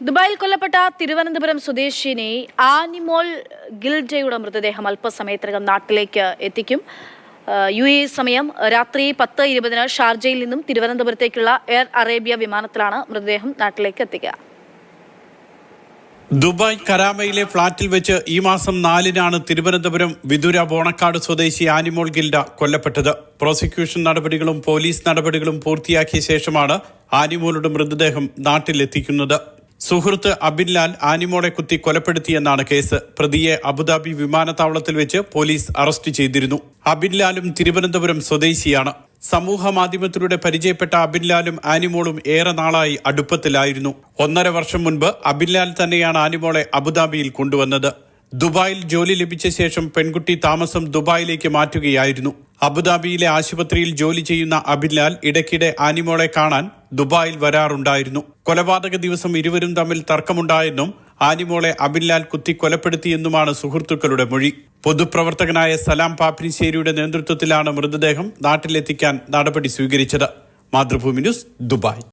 ദുബായിൽ കൊല്ലപ്പെട്ട തിരുവനന്തപുരം സ്വദേശിനി ആനിമോൾ ഗിൽഡയുടെ മൃതദേഹം അല്പസമയത്തിനകം നാട്ടിലേക്ക് എത്തിക്കും. UAE സമയം രാത്രി 10:20 ഷാർജയിൽ നിന്നും തിരുവനന്തപുരത്തേക്കുള്ള എയർ അറേബ്യ വിമാനത്തിലാണ് മൃതദേഹം നാട്ടിലേക്ക് എത്തിക്കുക. ദുബായ് കരാമയിലെ ഫ്ളാറ്റിൽ വെച്ച് ഈ മാസം 4-നാണ് തിരുവനന്തപുരം വിതുര ബോണക്കാട് സ്വദേശി ആനിമോൾ ഗിൽഡ കൊല്ലപ്പെട്ടത്. പ്രോസിക്യൂഷൻ നടപടികളും പോലീസ് നടപടികളും പൂർത്തിയാക്കിയ ശേഷമാണ് ആനിമോളുടെ മൃതദേഹം നാട്ടിലെത്തിക്കുന്നത്. സുഹൃത്ത് അബിൻലാൽ ആനിമോളെ കുത്തി കൊലപ്പെടുത്തിയെന്നാണ് കേസ്. പ്രതിയെ അബുദാബി വിമാനത്താവളത്തിൽ വെച്ച് പോലീസ് അറസ്റ്റ് ചെയ്തിരുന്നു. അബിൻലാലും തിരുവനന്തപുരം സ്വദേശിയാണ്. സമൂഹ മാധ്യമത്തിലൂടെ പരിചയപ്പെട്ട അബിൻലാലും ആനിമോളും ഏറെ നാളായി അടുപ്പത്തിലായിരുന്നു. 1.5 വർഷം മുൻപ് അബിൻലാൽ തന്നെയാണ് ആനിമോളെ അബുദാബിയിൽ കൊണ്ടുവന്നത്. ദുബായിൽ ജോലി ലഭിച്ച ശേഷം പെൺകുട്ടി താമസം ദുബായിലേക്ക് മാറ്റുകയായിരുന്നു. അബുദാബിയിലെ ആശുപത്രിയിൽ ജോലി ചെയ്യുന്ന അബിൻലാൽ ഇടയ്ക്കിടെ ആനിമോളെ കാണാൻ ദുബായിൽ വരാറുണ്ടായിരുന്നു. കൊലപാതക ദിവസം ഇരുവരും തമ്മിൽ തർക്കമുണ്ടായെന്നും ആനിമോളെ അബിൻലാൽ കുത്തി കൊലപ്പെടുത്തിയെന്നുമാണ് സുഹൃത്തുക്കളുടെ മൊഴി. പൊതുപ്രവർത്തകനായ സലാം പാപ്പിനിശ്ശേരിയുടെ നേതൃത്വത്തിലാണ് മൃതദേഹം നാട്ടിലെത്തിക്കാൻ നടപടി സ്വീകരിച്ചത്. Mathrubhumi news, Dubai.